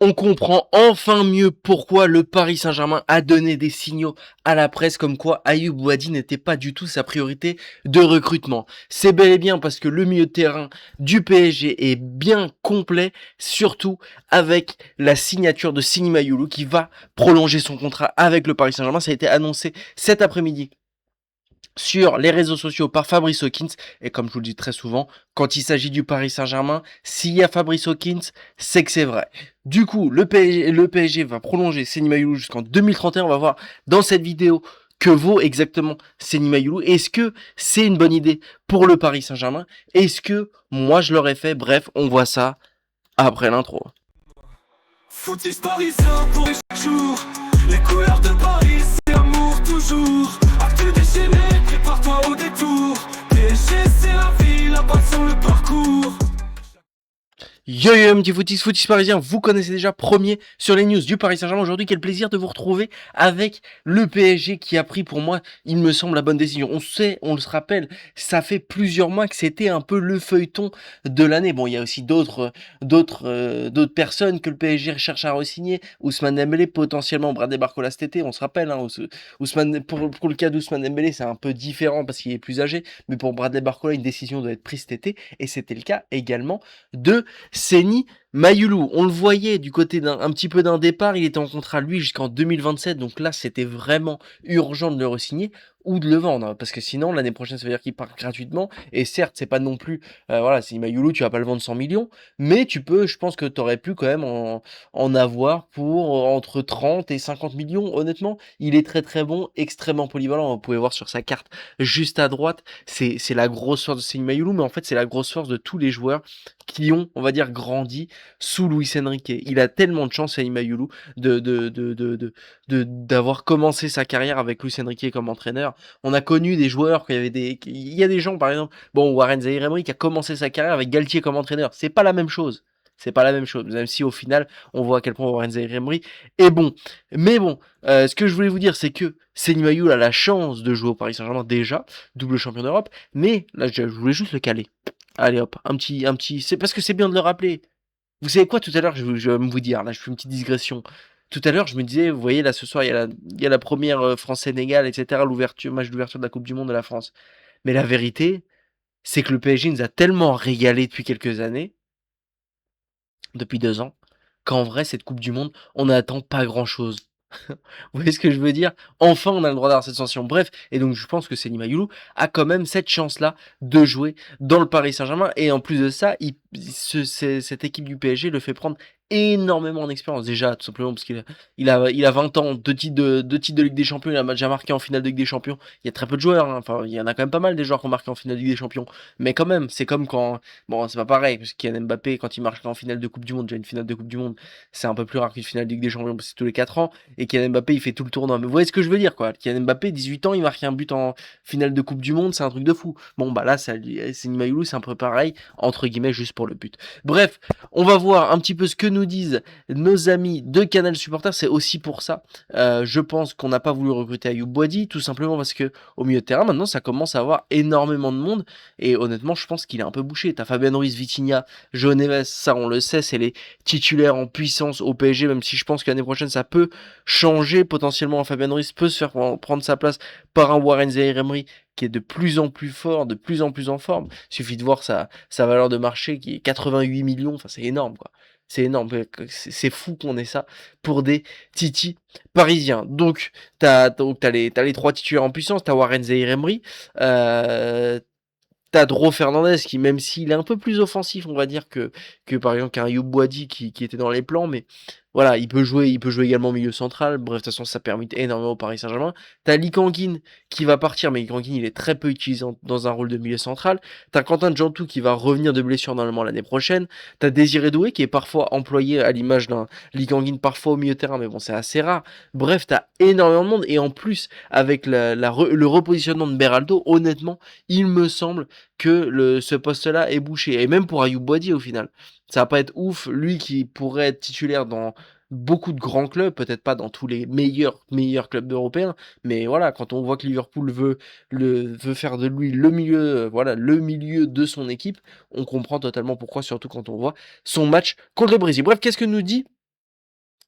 On comprend enfin mieux pourquoi le Paris Saint-Germain a donné des signaux à la presse comme quoi Ayoub Boadi n'était pas du tout sa priorité de recrutement. C'est bel et bien parce que le milieu de terrain du PSG est bien complet, surtout avec la signature de Seny Mayoulou qui va prolonger son contrat avec le Paris Saint-Germain. Ça a été annoncé cet après-midi sur les réseaux sociaux par Fabrice Hawkins. Et comme je vous le dis très souvent, quand il s'agit du Paris Saint-Germain, s'il y a Fabrice Hawkins, c'est que c'est vrai. Du coup, le PSG va prolonger Seny Mayoulou jusqu'en 2031. On va voir dans cette vidéo que vaut exactement Seny Mayoulou. Est-ce que c'est une bonne idée pour le Paris Saint-Germain? Est-ce que moi je l'aurais fait? Bref, on voit ça après l'intro. Footiste parisien pour chaque jour. Les couleurs de Paris, c'est amour toujours. Actu déchaîné, prépare-toi au détour. PSG, c'est la vie, la balle sur le parcours. Yo yo petit footis parisien, vous connaissez déjà premier sur les news du Paris Saint-Germain. Aujourd'hui, quel plaisir de vous retrouver avec le PSG qui a pris pour moi, il me semble, la bonne décision. On sait, on se rappelle, ça fait plusieurs mois que c'était un peu le feuilleton de l'année. Bon, il y a aussi d'autres personnes que le PSG cherche à re-signer. Ousmane Dembélé, potentiellement Bradley Barcola cet été, on se rappelle. Hein, Ousmane, pour le cas d'Ousmane Dembélé, c'est un peu différent parce qu'il est plus âgé. Mais pour Bradley Barcola, une décision doit être prise cet été. Et c'était le cas également de Seny Mayoulou. On le voyait du côté un petit peu d'un départ, il était en contrat lui jusqu'en 2027, donc là c'était vraiment urgent de le re-signer ou de le vendre, parce que sinon l'année prochaine ça veut dire qu'il part gratuitement, et certes c'est pas non plus, voilà, Seny Mayoulou tu vas pas le vendre 100 millions, mais tu peux, je pense que t'aurais pu quand même en avoir pour entre 30 et 50 millions, honnêtement, il est très très bon, extrêmement polyvalent, vous pouvez voir sur sa carte juste à droite, c'est la grosse force de Seny Mayoulou, mais en fait c'est la grosse force de tous les joueurs qui ont, on va dire, grandi sous Luis Enrique. Il a tellement de chance, Seny Mayoulou, d'avoir commencé sa carrière avec Luis Enrique comme entraîneur. On a connu des joueurs, il y a des gens, par exemple, bon, Warren Zaïre-Emery qui a commencé sa carrière avec Galtier comme entraîneur. C'est pas la même chose. C'est pas la même chose, même si au final, on voit à quel point Warren Zaïre-Emery est bon. Mais bon, ce que je voulais vous dire, c'est que Seny Mayoulou a la chance de jouer au Paris Saint-Germain déjà, double champion d'Europe, mais là, je voulais juste le caler. Allez hop, un petit, c'est parce que c'est bien de le rappeler. Vous savez quoi, tout à l'heure, je vais vous dire, là, je fais une petite digression. Tout à l'heure, je me disais, vous voyez, là, ce soir, il y a la première France-Sénégal, etc., match d'ouverture de la Coupe du Monde de la France. Mais la vérité, c'est que le PSG nous a tellement régalé depuis quelques années, depuis 2 ans, qu'en vrai, cette Coupe du Monde, on n'attend pas grand-chose. Vous voyez ce que je veux dire? Enfin, on a le droit d'avoir cette sensation. Bref, et donc je pense que Seny Mayoulou a quand même cette chance-là de jouer dans le Paris Saint-Germain. Et en plus de ça, cette équipe du PSG le fait prendre énormément d'expérience. Déjà, tout simplement parce il a 20 ans, deux titres de Ligue des Champions, il a déjà marqué en finale de Ligue des Champions. Il y a très peu de joueurs, hein. Enfin, il y en a quand même pas mal des joueurs qui ont marqué en finale de Ligue des Champions. Mais quand même, c'est comme quand... Bon, c'est pas pareil, parce qu'il y a Mbappé, quand il marque en finale de Coupe du Monde, déjà une finale de Coupe du Monde, c'est un peu plus rare qu'une finale de Ligue des Champions, parce que c'est tous les 4 ans. Et Kylian Mbappé, il fait tout le tournoi. Mais vous voyez ce que je veux dire, quoi. Kylian Mbappé, 18 ans, il marque un but en finale de Coupe du Monde, c'est un truc de fou. Bon, bah là, Seny Mayoulou, c'est un peu pareil, entre guillemets, juste pour le but. Bref, on va voir un petit peu ce que nous disent nos amis de Canal Supporters. C'est aussi pour ça, je pense qu'on n'a pas voulu recruter Ayoub Boadi, tout simplement parce que au milieu de terrain, maintenant, ça commence à avoir énormément de monde. Et honnêtement, je pense qu'il est un peu bouché. T'as Fabien Ruiz, Vitinha, João Neves, ça, on le sait, c'est les titulaires en puissance au PSG, même si je pense que l'année prochaine, ça peut changer potentiellement. Fabien Ruiz peut se faire prendre sa place par un Warren Zaïre-Emery qui est de plus en plus fort, de plus en plus en forme. Il suffit de voir sa valeur de marché qui est 88 millions, enfin c'est énorme quoi. C'est énorme, c'est fou qu'on ait ça pour des titis parisiens. Donc t'as les 3 titulaires en puissance, t'as Warren Zaïre-Emery, t'as Dro Fernandez qui, même s'il est un peu plus offensif, on va dire que par exemple qu'un Ayoub Boadi qui était dans les plans, mais voilà, il peut jouer également au milieu central. Bref, de toute façon, ça permet énormément au Paris Saint-Germain. T'as Lee Kang-in qui va partir, mais Lee Kang-in, il est très peu utilisé dans un rôle de milieu central. T'as Quentin Djantou qui va revenir de blessure normalement l'année prochaine. T'as Désiré Doué qui est parfois employé à l'image d'un Lee Kang-in, parfois au milieu de terrain, mais bon, c'est assez rare. Bref, t'as énormément de monde, et en plus, avec le repositionnement de Beraldo, honnêtement, il me semble que ce poste-là est bouché. Et même pour Ayoub Boadi au final. Ça va pas être ouf, lui qui pourrait être titulaire dans beaucoup de grands clubs, peut-être pas dans tous les meilleurs clubs européens, mais voilà, quand on voit que Liverpool veut faire de lui le milieu, voilà, le milieu de son équipe, on comprend totalement pourquoi, surtout quand on voit son match contre le Brésil. Bref, qu'est-ce que nous dit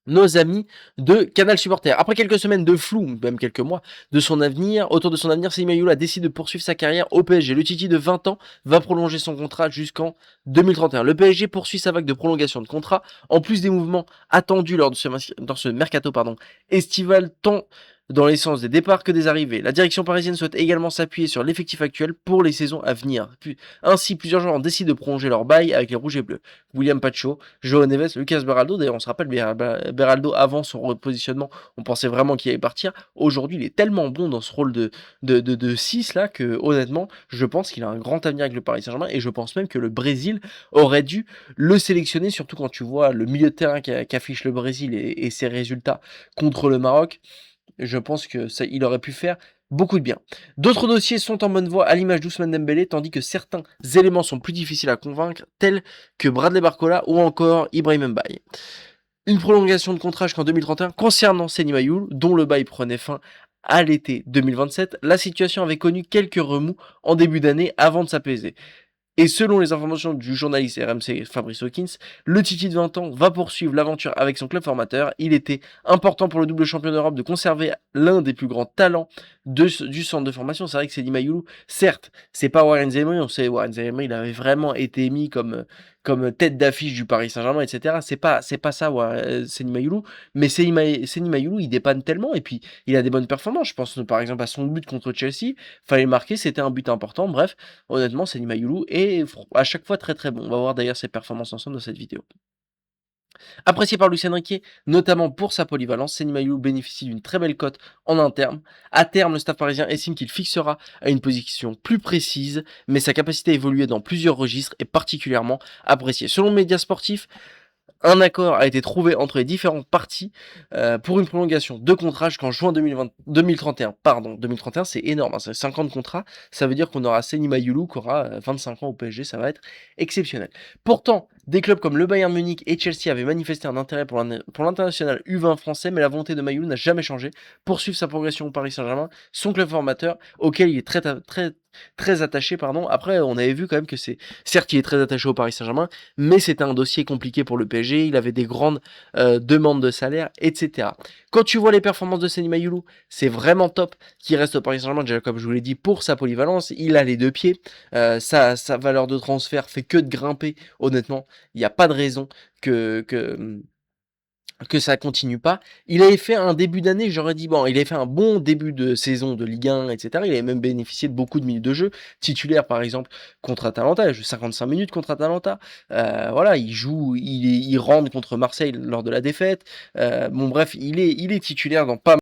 nos amis de Canal Supporter. Après quelques semaines de flou, même quelques mois, autour de son avenir, Seny Mayoula décide de poursuivre sa carrière au PSG. Le Titi de 20 ans va prolonger son contrat jusqu'en 2031. Le PSG poursuit sa vague de prolongation de contrat, en plus des mouvements attendus lors de ce mercato estival, tant dans les sens des départs que des arrivées. La direction parisienne souhaite également s'appuyer sur l'effectif actuel pour les saisons à venir. Ainsi, plusieurs joueurs ont décidé de prolonger leur bail avec les Rouges et Bleus. William Pacho, João Neves, Lucas Beraldo. D'ailleurs, on se rappelle, Beraldo, avant son repositionnement, on pensait vraiment qu'il allait partir. Aujourd'hui, il est tellement bon dans ce rôle de 6 là que, honnêtement, je pense qu'il a un grand avenir avec le Paris Saint-Germain et je pense même que le Brésil aurait dû le sélectionner, surtout quand tu vois le milieu de terrain qu'affiche le Brésil et ses résultats contre le Maroc. Je pense que il aurait pu faire beaucoup de bien. D'autres dossiers sont en bonne voie, à l'image d'Ousmane Dembélé, tandis que certains éléments sont plus difficiles à convaincre, tels que Bradley Barcola ou encore Ibrahim Mbaye. Une prolongation de contrat jusqu'en 2031 concernant Seny Mayoul, dont le bail prenait fin à l'été 2027. La situation avait connu quelques remous en début d'année avant de s'apaiser. Et selon les informations du journaliste RMC Fabrice Hawkins, le Titi de 20 ans va poursuivre l'aventure avec son club formateur. Il était important pour le double champion d'Europe de conserver l'un des plus grands talents du centre de formation. C'est vrai que Seny Mayoulou, certes, c'est pas Warren Zaïre, on sait Warren Zaïre, il avait vraiment été mis comme tête d'affiche du Paris Saint-Germain, etc. C'est pas ça, Seny Mayoulou, mais Seny Mayoulou, il dépanne tellement et puis il a des bonnes performances. Je pense par exemple à son but contre Chelsea, fallait le marquer, c'était un but important. Bref, honnêtement, Seny Mayoulou est à chaque fois très très bon. On va voir d'ailleurs ses performances ensemble dans cette vidéo. Apprécié par Luis Enrique, notamment pour sa polyvalence, Seny Mayoulou bénéficie d'une très belle cote en interne. À terme, le staff parisien estime qu'il fixera à une position plus précise, mais sa capacité à évoluer dans plusieurs registres est particulièrement appréciée. Selon le média sportif, un accord a été trouvé entre les différentes parties pour une prolongation de contrat jusqu'en juin 2031. Pardon, 2031, c'est énorme, hein, c'est 50 contrats. Ça veut dire qu'on aura Seny Mayoulou qui aura 25 ans au PSG, ça va être exceptionnel. Pourtant, des clubs comme le Bayern Munich et Chelsea avaient manifesté un intérêt pour l'international U20 français, mais la volonté de Mayoulou n'a jamais changé. Poursuivre sa progression au Paris Saint-Germain, son club formateur, auquel il est très attaché, pardon. Après, on avait vu quand même que certes, il est très attaché au Paris Saint-Germain, mais c'était un dossier compliqué pour le PSG, il avait des grandes demandes de salaire, etc. Quand tu vois les performances de Seny Mayoulou, c'est vraiment top qu'il reste au Paris Saint-Germain, déjà comme je vous l'ai dit, pour sa polyvalence, il a les deux pieds, sa valeur de transfert fait que de grimper, honnêtement, il n'y a pas de raison que ça continue pas. Il avait fait un début d'année, j'aurais dit, bon, il avait fait un bon début de saison de Ligue 1, etc. Il avait même bénéficié de beaucoup de minutes de jeu. Titulaire, par exemple, contre Atalanta, il joue 55 minutes contre Atalanta. Voilà, il rentre contre Marseille lors de la défaite. Bon, bref, il est titulaire dans pas